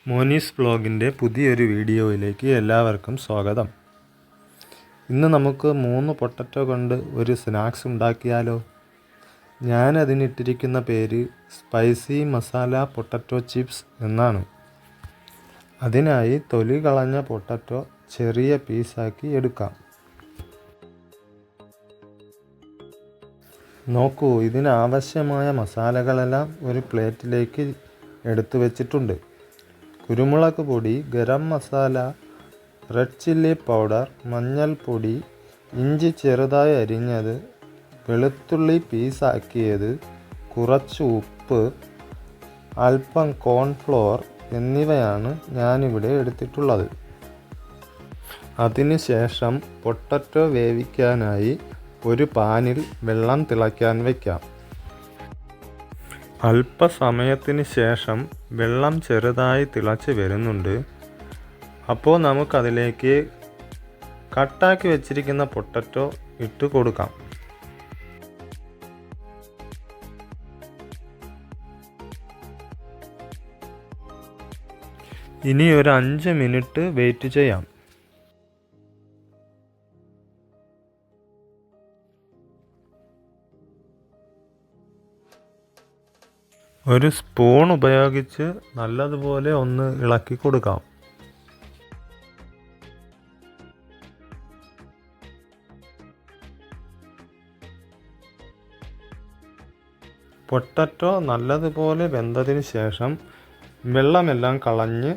മോനീസ് വ്ലോഗിൻ്റെ പുതിയൊരു വീഡിയോയിലേക്ക് എല്ലാവർക്കും സ്വാഗതം. ഇന്ന് നമുക്ക് 3 പൊട്ടറ്റോ കൊണ്ട് ഒരു സ്നാക്സ് ഉണ്ടാക്കിയാലോ? ഞാനതിനിട്ടിരിക്കുന്ന പേര് സ്പൈസി മസാല പൊട്ടറ്റോ ചിപ്സ് എന്നാണ്. അതിനായി തൊലി കളഞ്ഞ പൊട്ടറ്റോ ചെറിയ പീസാക്കി എടുക്കാം. നോക്കൂ, ഇതിനാവശ്യമായ മസാലകളെല്ലാം ഒരു പ്ലേറ്റിലേക്ക് എടുത്തു വച്ചിട്ടുണ്ട്. കുരുമുളക് പൊടി, garam masala, red chilli powder, മഞ്ഞൾപ്പൊടി, ഇഞ്ചി ചെറുതായി അരിഞ്ഞത്, വെളുത്തുള്ളി പീസാക്കിയത്, കുറച്ച് ഉപ്പ്, അല്പം കോൺഫ്ലോർ എന്നിവയാണ് ഞാനിവിടെ എടുത്തിട്ടുള്ളത്. അതിനുശേഷം പൊട്ടറ്റോ വേവിക്കാനായി ഒരു പാനിൽ വെള്ളം തിളയ്ക്കാൻ വയ്ക്കാം. അല്പസമയത്തിന് ശേഷം വെള്ളം ചെറുതായി തിളച്ച് വരുന്നുണ്ട്. അപ്പോൾ നമുക്കതിലേക്ക് കട്ടാക്കി വെച്ചിരിക്കുന്ന പൊട്ടറ്റോ ഇട്ട് കൊടുക്കാം. ഇനി ഒരു 5 മിനിറ്റ് വെയിറ്റ് ചെയ്യാം. ഒരു സ്പൂൺ ഉപയോഗിച്ച് നല്ലതുപോലെ ഒന്ന് ഇളക്കി കൊടുക്കാം. പൊട്ടറ്റോ നല്ലതുപോലെ വെന്തതിന് ശേഷം വെള്ളമെല്ലാം കളഞ്ഞ്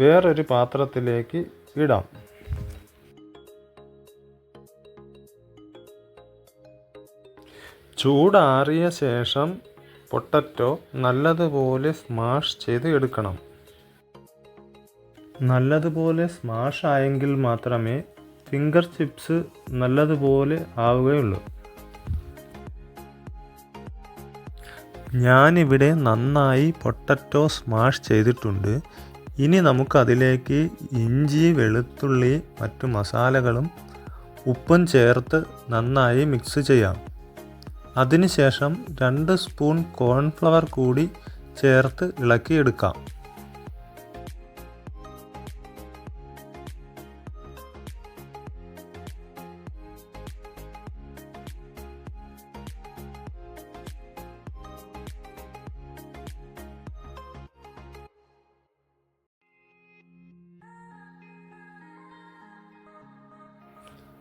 വേറൊരു പാത്രത്തിലേക്ക് ഇടാം. ചൂടാറിയ ശേഷം പൊട്ടറ്റോ നല്ലതുപോലെ സ്മാഷ് ചെയ്ത് എടുക്കണം. നല്ലതുപോലെ സ്മാഷ് ആയെങ്കിൽ മാത്രമേ ഫിംഗർ ചിപ്സ് നല്ലതുപോലെ ആവുകയുള്ളൂ. ഞാനിവിടെ നന്നായി പൊട്ടറ്റോ സ്മാഷ് ചെയ്തിട്ടുണ്ട്. ഇനി നമുക്കതിലേക്ക് ഇഞ്ചി, വെളുത്തുള്ളി, മറ്റു മസാലകളും ഉപ്പും ചേർത്ത് നന്നായി മിക്സ് ചെയ്യാം. അതിനുശേഷം 2 സ്പൂൺ കോൺഫ്ലവർ കൂടി ചേർത്ത് ഇളക്കിയെടുക്കാം.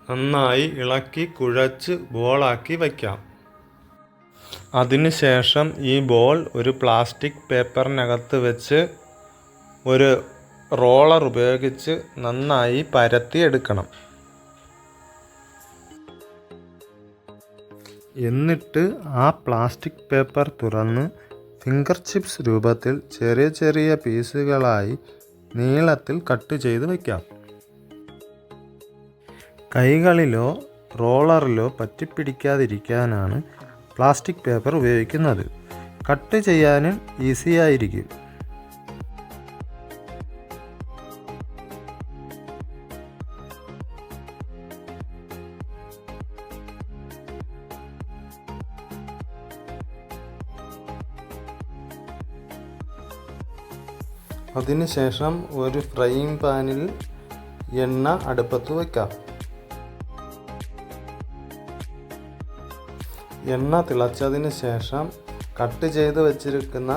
നന്നായി ഇളക്കി കുഴച്ച് ബോളാക്കി വയ്ക്കാം. അതിനുശേഷം ഈ ബോൾ ഒരു പ്ലാസ്റ്റിക് പേപ്പറിനകത്ത് വെച്ച് ഒരു റോളർ ഉപയോഗിച്ച് നന്നായി പരത്തി എടുക്കണം. എന്നിട്ട് ആ പ്ലാസ്റ്റിക് പേപ്പർ തുറന്ന് ഫിംഗർ ചിപ്സ് രൂപത്തിൽ ചെറിയ ചെറിയ പീസുകളായി നീളത്തിൽ കട്ട് ചെയ്ത് വയ്ക്കാം. കൈകളിലോ റോളറിലോ പറ്റിപ്പിടിക്കാതിരിക്കാനാണ് പ്ലാസ്റ്റിക് പേപ്പർ ഉപയോഗിക്കുന്നത്. കട്ട് ചെയ്യാനും ഈസിയായിരിക്കും. അതിനുശേഷം ഒരു ഫ്രൈയിങ് പാനിൽ എണ്ണ അടുപ്പത്ത് വയ്ക്കാം. എണ്ണ തിളച്ചതിന് ശേഷം കട്ട് ചെയ്ത് വെച്ചിരിക്കുന്ന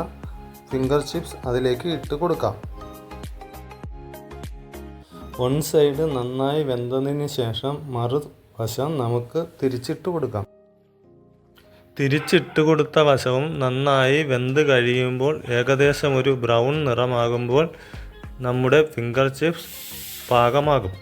ഫിംഗർ ചിപ്സ് അതിലേക്ക് ഇട്ട് കൊടുക്കാം. വൺ സൈഡ് നന്നായി വെന്തതിന് ശേഷം മറുവശം നമുക്ക് തിരിച്ചിട്ട് കൊടുക്കാം. തിരിച്ചിട്ട് കൊടുത്ത വശവും നന്നായി വെന്ത് കഴിയുമ്പോൾ ഏകദേശം ഒരു ബ്രൗൺ നിറമാകുമ്പോൾ നമ്മുടെ ഫിംഗർ ചിപ്സ് പാകമാകും.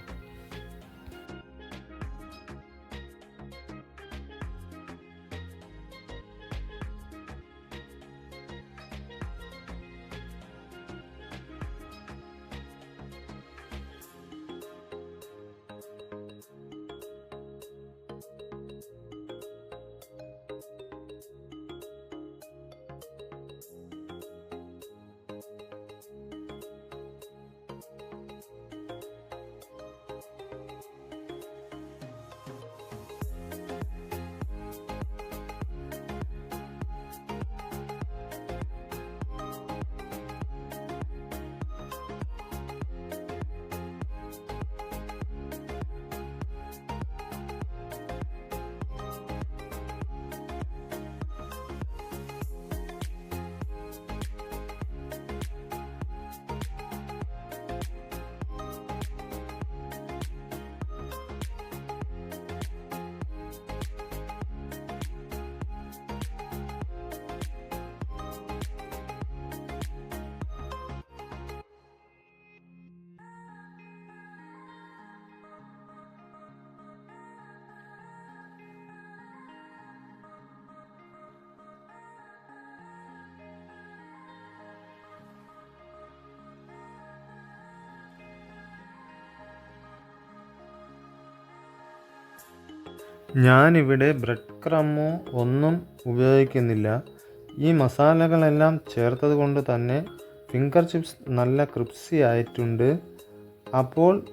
ഞാനിവിടെ ബ്രെഡ് ക്രമ്മോ ഒന്നും ഉപയോഗിക്കുന്നില്ല. ഈ മസാലകളെല്ലാം ചേർത്തത് കൊണ്ട് തന്നെ ഫിംഗർ ചിപ്സ് നല്ല ക്രിസ്പി ആയിട്ടുണ്ട്. അപ്പോൾ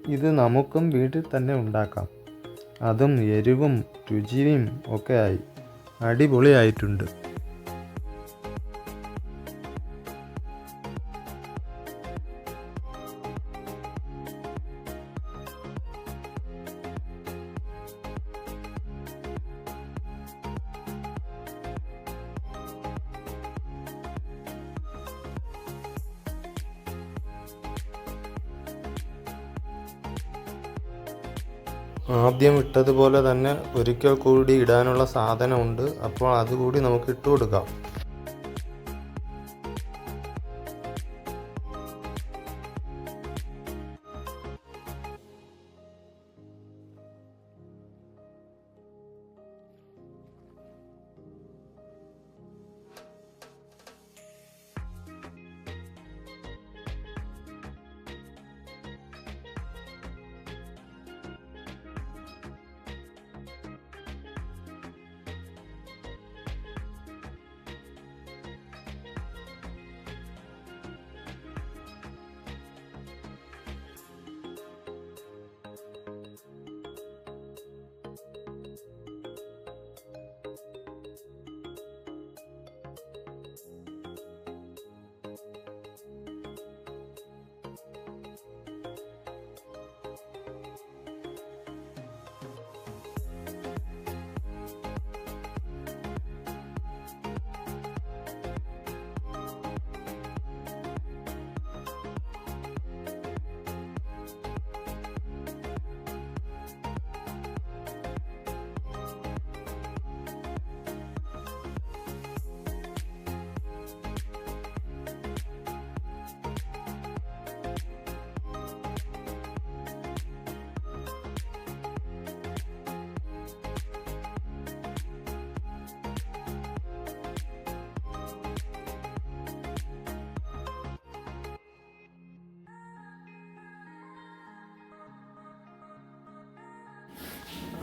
ഇത് നമുക്കും വീട്ടിൽ തന്നെ ഉണ്ടാക്കാം. അതും എരിവും രുചിയും ഒക്കെ ആയി അടിപൊളിയായിട്ടുണ്ട്. ആദ്യം ഇട്ടതുപോലെ തന്നെ ഒരിക്കൽ കൂടി ഇടാനുള്ള സാധനമുണ്ട്. അപ്പോൾ അതുകൂടി നമുക്ക് ഇട്ട് കൊടുക്കാം.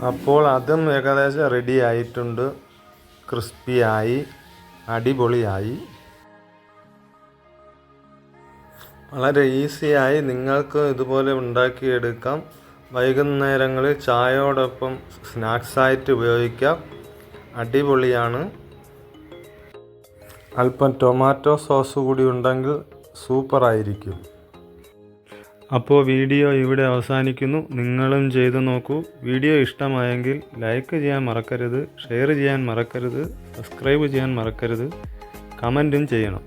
അപ്പോൾ അതും ഏകദേശം റെഡി ആയിട്ടുണ്ട്. ക്രിസ്പിയായി അടിപൊളിയായി. വളരെ ഈസിയായി നിങ്ങൾക്ക് ഇതുപോലെ ഉണ്ടാക്കിയെടുക്കാം. വൈകുന്നേരങ്ങളിൽ ചായയോടൊപ്പം സ്നാക്സായിട്ട് ഉപയോഗിക്കാം. അടിപൊളിയാണ്. അല്പം ടൊമാറ്റോ സോസ് കൂടി ഉണ്ടെങ്കിൽ സൂപ്പറായിരിക്കും. അപ്പോൾ വീഡിയോ ഇവിടെ അവസാനിക്കുന്നു. നിങ്ങളും ചെയ്തു നോക്കൂ. വീഡിയോ ഇഷ്ടമായെങ്കിൽ ലൈക്ക് ചെയ്യാൻ മറക്കരുത്, ഷെയർ ചെയ്യാൻ മറക്കരുത്, സബ്സ്ക്രൈബ് ചെയ്യാൻ മറക്കരുത്, കമൻറ്റും ചെയ്യണം.